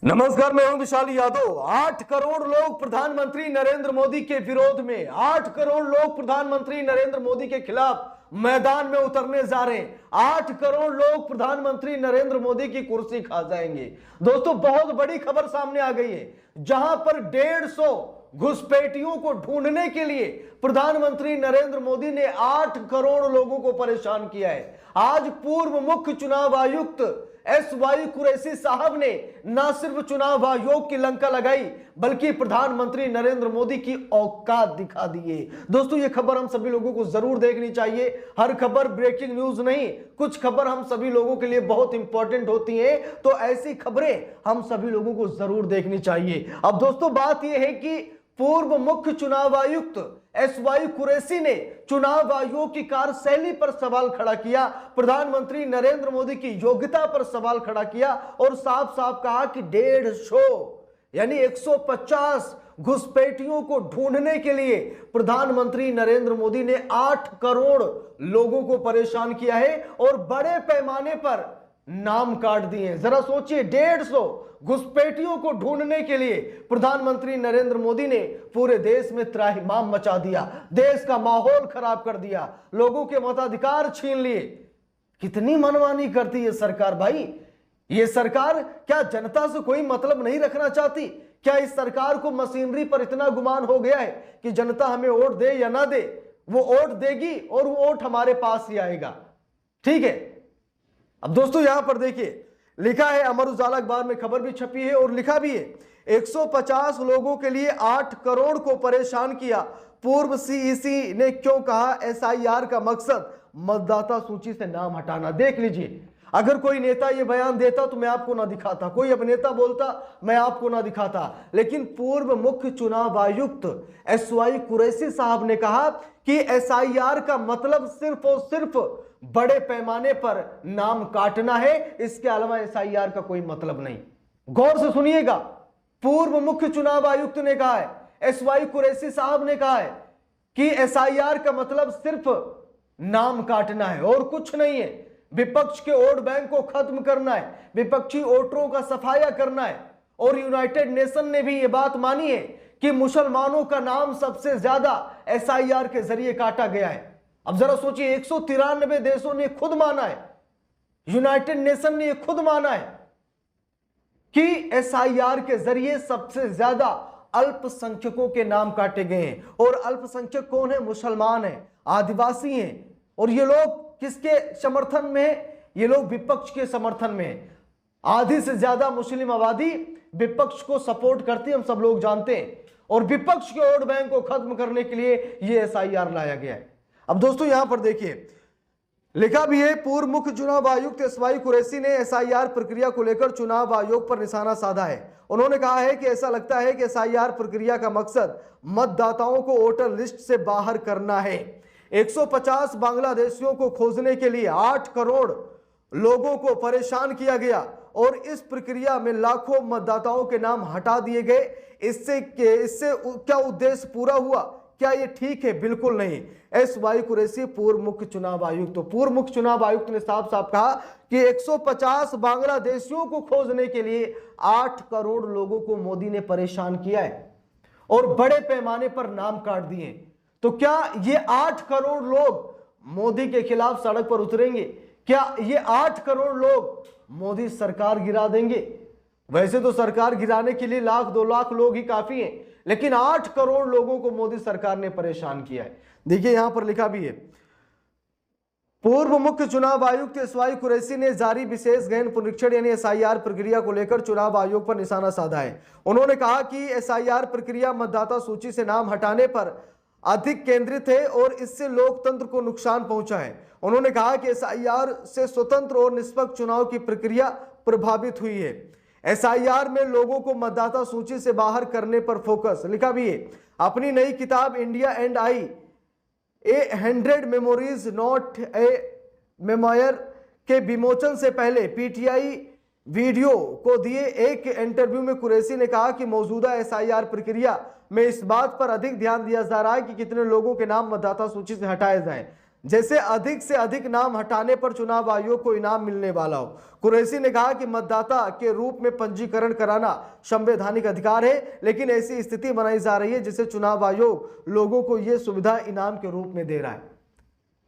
नमस्कार, मैं हूं विशाल यादव। 8 करोड़ लोग प्रधानमंत्री नरेंद्र मोदी के विरोध में, 8 करोड़ लोग प्रधानमंत्री नरेंद्र मोदी के खिलाफ मैदान में उतरने जा रहे हैं। 8 करोड़ लोग प्रधानमंत्री नरेंद्र मोदी की कुर्सी खा जाएंगे। दोस्तों, बहुत बड़ी खबर सामने आ गई है, जहां पर 150 घुसपैठियोयों को ढूंढने के लिए प्रधानमंत्री नरेंद्र मोदी ने 8 करोड़ लोगों को परेशान किया है। आज पूर्व मुख्य चुनाव आयुक्त एसवाई कुरैशी साहब ने न सिर्फ चुनाव आयोग की लंका लगाई, बल्कि प्रधानमंत्री नरेंद्र मोदी की औकात दिखा दी है। दोस्तों, ये खबर हम सभी लोगों को जरूर देखनी चाहिए। हर खबर ब्रेकिंग न्यूज नहीं, कुछ खबर हम सभी लोगों के लिए बहुत इंपॉर्टेंट होती है, तो ऐसी खबरें हम सभी लोगों को जरूर देखनी चाहिए। अब दोस्तों, बात यह है कि पूर्व मुख्य चुनाव आयुक्त एसवाई कुरैशी ने चुनाव आयोग की कार्यशैली पर सवाल खड़ा किया, प्रधानमंत्री नरेंद्र मोदी की योग्यता पर सवाल खड़ा किया और साफ साफ कहा कि 150 यानी 150 घुसपैठियों को ढूंढने के लिए प्रधानमंत्री नरेंद्र मोदी ने 8 करोड़ लोगों को परेशान किया है और बड़े पैमाने पर नाम काट दिए। जरा सोचिए, 150 घुसपैठियों को ढूंढने के लिए प्रधानमंत्री नरेंद्र मोदी ने पूरे देश में त्राहिमाम मचा दिया, देश का माहौल खराब कर दिया, लोगों के मताधिकार छीन लिए। कितनी मनमानी करती है सरकार भाई। ये सरकार क्या जनता से कोई मतलब नहीं रखना चाहती? क्या इस सरकार को मशीनरी पर इतना गुमान हो गया है कि जनता हमें वोट दे या ना दे, वो वोट देगी और वो वोट हमारे पास ही आएगा? ठीक है। अब दोस्तों, यहां पर देखिए, लिखा है, अमर उजाला अखबार में खबर भी छपी है और लिखा भी है, 150 लोगों के लिए 8 करोड़ को परेशान किया। पूर्व सीईसी ने क्यों कहा एसआईआर का मकसद मतदाता सूची से नाम हटाना। देख लीजिए, अगर कोई नेता ये बयान देता तो मैं आपको ना दिखाता, कोई अभिनेता बोलता मैं आपको ना दिखाता, लेकिन पूर्व मुख्य चुनाव आयुक्त एसवाई कुरैशी साहब ने कहा कि एसआईआर का मतलब सिर्फ और सिर्फ बड़े पैमाने पर नाम काटना है, इसके अलावा एसआईआर का कोई मतलब नहीं। गौर से सुनिएगा, पूर्व मुख्य चुनाव आयुक्त ने कहा है, एसवाई कुरैशी साहब ने कहा है कि एसआईआर का मतलब सिर्फ नाम काटना है और कुछ नहीं है। विपक्ष के वोट बैंक को खत्म करना है, विपक्षी वोटरों का सफाया करना है। और यूनाइटेड नेशन ने भी यह बात मानी है कि मुसलमानों का नाम सबसे ज्यादा एसआईआर के जरिए काटा गया है। अब जरा सोचिए, 193 देशों ने खुद माना है, यूनाइटेड नेशन ने खुद माना है कि एसआईआर के जरिए सबसे ज्यादा अल्पसंख्यकों के नाम काटे गए हैं। और अल्पसंख्यक कौन है? मुसलमान है, आदिवासी हैं। और ये लोग किसके समर्थन में है? ये लोग विपक्ष के समर्थन में है। आधी से ज्यादा मुस्लिम आबादी विपक्ष को सपोर्ट करती है, हम सब लोग जानते हैं। और विपक्ष के वोट बैंक को खत्म करने के लिए यह एसआईआर लाया गया है। अब दोस्तों, यहां पर देखिए, लिखा भी है, पूर्व मुख्य चुनाव आयुक्त एसवाई कुरैशी ने एसआईआर प्रक्रिया को लेकर चुनाव आयोग पर निशाना साधा है। उन्होंने कहा है कि ऐसा लगता है कि एसआईआर प्रक्रिया का मकसद मतदाताओं को वोटर लिस्ट से बाहर करना है। 150 बांग्लादेशियों को खोजने के लिए 8 करोड़ लोगों को परेशान किया गया और इस प्रक्रिया में लाखों मतदाताओं के नाम हटा दिए गए। इससे क्या उद्देश्य पूरा हुआ? क्या ये ठीक है? बिल्कुल नहीं। एसवाई कुरैशी पूर्व मुख्य चुनाव आयुक्त, तो पूर्व मुख्य चुनाव आयुक्त ने साफ साफ कहा कि 150 बांग्लादेशियों को खोजने के लिए 8 करोड़ लोगों को मोदी ने परेशान किया है और बड़े पैमाने पर नाम काट दिए। तो क्या ये 8 करोड़ लोग मोदी के खिलाफ सड़क पर उतरेंगे? क्या ये 8 करोड़ लोग मोदी सरकार गिरा देंगे? वैसे तो सरकार गिराने के लिए 1-2 लाख लोग ही काफी हैं, लेकिन 8 करोड़ लोगों को मोदी सरकार ने परेशान किया है। देखिए, यहां पर लिखा भी है, पूर्व मुख्य चुनाव आयुक्त एसवाई कुरैशी ने जारी विशेष गहन पुनरीक्षण यानी एसआईआर प्रक्रिया को लेकर चुनाव आयोग पर निशाना साधा है। उन्होंने कहा कि एसआईआर प्रक्रिया मतदाता सूची से नाम हटाने पर अधिक केंद्रित है और इससे लोकतंत्र को नुकसान पहुंचा है। उन्होंने कहा कि एसआईआर से स्वतंत्र और निष्पक्ष चुनाव की प्रक्रिया प्रभावित हुई है। एसआईआर में लोगों को मतदाता सूची से बाहर करने पर फोकस। लिखा भी है, अपनी नई किताब India and I A 100 memories not a memoir के विमोचन से पहले पीटीआई वीडियो को दिए एक इंटरव्यू में कुरैशी ने कहा कि मौजूदा एसआईआर प्रक्रिया में इस बात पर अधिक ध्यान दिया जा रहा है कि कितने लोगों के नाम मतदाता सूची से हटाए जाएं। जैसे अधिक से अधिक नाम हटाने पर चुनाव आयोग को इनाम मिलने वाला हो। कुरैशी ने कहा कि मतदाता के रूप में पंजीकरण कराना संवैधानिक अधिकार है, लेकिन ऐसी स्थिति बनाई जा रही है जिससे चुनाव आयोग लोगों को यह सुविधा इनाम के रूप में दे रहा है।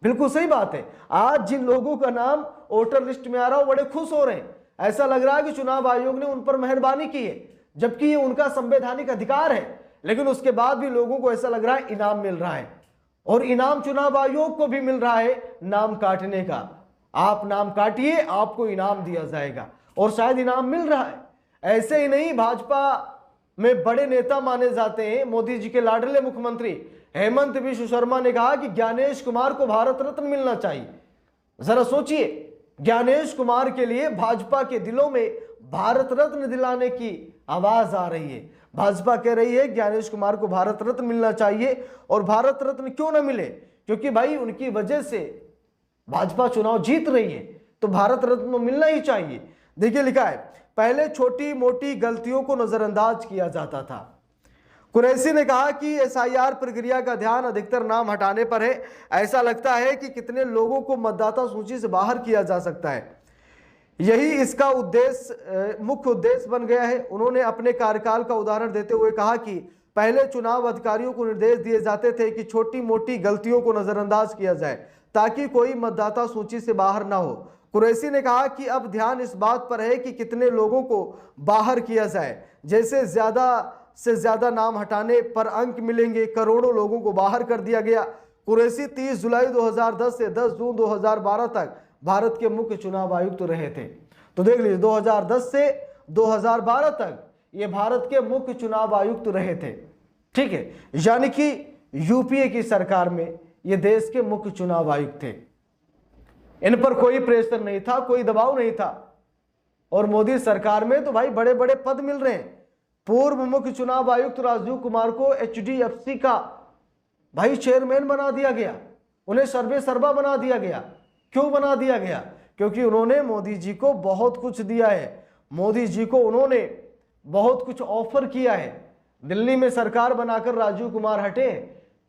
बिल्कुल सही बात है। आज जिन लोगों का नाम वोटर लिस्ट में आ रहा हो बड़े खुश हो रहे हैं, ऐसा लग रहा है कि चुनाव आयोग ने उन पर मेहरबानी की है, जबकि ये उनका संवैधानिक अधिकार है। लेकिन उसके बाद भी लोगों को ऐसा लग रहा है इनाम मिल रहा है, और इनाम चुनाव आयोग को भी मिल रहा है नाम काटने का। आप नाम काटिए, आपको इनाम दिया जाएगा, और शायद इनाम मिल रहा है। ऐसे ही नहीं, भाजपा में बड़े नेता माने जाते हैं मोदी जी के लाडले मुख्यमंत्री हेमंत बिश्व शर्मा ने कहा कि ज्ञानेश कुमार को भारत रत्न मिलना चाहिए। जरा सोचिए, ज्ञानेश कुमार के लिए भाजपा के दिलों में भारत रत्न दिलाने की आवाज आ रही है। भाजपा कह रही है ज्ञानेश कुमार को भारत रत्न मिलना चाहिए, और भारत रत्न क्यों ना मिले, क्योंकि भाई उनकी वजह से भाजपा चुनाव जीत रही है, तो भारत रत्न तो मिलना ही चाहिए। देखिए लिखा है, पहले छोटी मोटी गलतियों को नजरअंदाज किया जाता था। कुरैशी ने कहा कि एसआईआर प्रक्रिया का ध्यान अधिकतर नाम हटाने पर है। ऐसा लगता है कि कितने लोगों को मतदाता सूची से बाहर किया जा सकता है, यही इसका उद्देश्य, मुख्य उद्देश्य बन गया है। उन्होंने अपने कार्यकाल का उदाहरण देते हुए कहा कि पहले चुनाव अधिकारियों को निर्देश दिए जाते थे कि छोटी मोटी गलतियों को नजरअंदाज किया जाए ताकि कोई मतदाता सूची से बाहर ना हो। कुरैशी ने कहा कि अब ध्यान इस बात पर है कि कितने लोगों को बाहर किया जाए, जैसे ज्यादा से ज्यादा नाम हटाने पर अंक मिलेंगे। करोड़ों लोगों को बाहर कर दिया गया। कुरैशी 30 जुलाई 2010 से 10 जून 2012 तक भारत के मुख्य चुनाव आयुक्त रहे थे। तो देख लीजिए, 2010 से 2012 तक ये भारत के मुख्य चुनाव आयुक्त रहे थे। ठीक है, यानी कि यूपीए की सरकार में ये देश के मुख्य चुनाव आयुक्त थे। इन पर कोई प्रेशर नहीं था, कोई दबाव नहीं था, और मोदी सरकार में तो भाई बड़े बड़े पद मिल रहे हैं। पूर्व मुख्य चुनाव आयुक्त राजीव कुमार को HDFC का भाई चेयरमैन बना दिया गया, उन्हें सर्वे सर्वा बना दिया गया। क्यों बना दिया गया? क्योंकि उन्होंने मोदी जी को बहुत कुछ दिया है, मोदी जी को उन्होंने बहुत कुछ ऑफर किया है। दिल्ली में सरकार बनाकर राजीव कुमार हटे।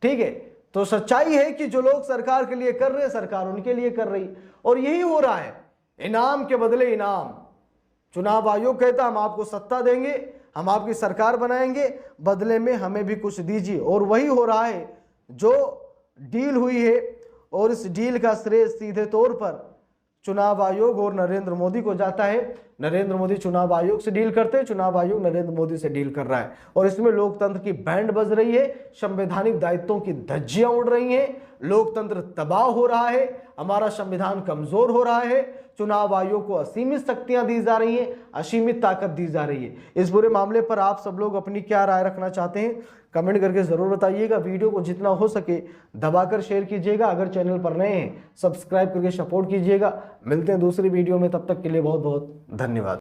ठीक है, तो सच्चाई है कि जो लोग सरकार के लिए कर रहे हैं, सरकार उनके लिए कर रही, और यही हो रहा है। इनाम के बदले इनाम। चुनाव आयोग कहता हम आपको सत्ता देंगे, हम आपकी सरकार बनाएंगे, बदले में हमें भी कुछ दीजिए, और वही हो रहा है जो डील हुई है। और इस डील का श्रेय सीधे तौर पर चुनाव आयोग और नरेंद्र मोदी को जाता है। नरेंद्र मोदी चुनाव आयोग से डील करते हैं, चुनाव आयोग नरेंद्र मोदी से डील कर रहा है, और इसमें लोकतंत्र की बैंड बज रही है, संवैधानिक दायित्वों की धज्जियां उड़ रही हैं, लोकतंत्र तबाह हो रहा है, हमारा संविधान कमजोर हो रहा है, चुनाव आयोग को असीमित शक्तियां दी जा रही हैं, असीमित ताकत दी जा रही है। इस पूरे मामले पर आप सब लोग अपनी क्या राय रखना चाहते हैं, कमेंट करके जरूर बताइएगा। वीडियो को जितना हो सके दबाकर शेयर कीजिएगा। अगर चैनल पर नए हैं सब्सक्राइब करके सपोर्ट कीजिएगा। मिलते हैं दूसरी वीडियो में, तब तक के लिए बहुत बहुत धन्यवाद।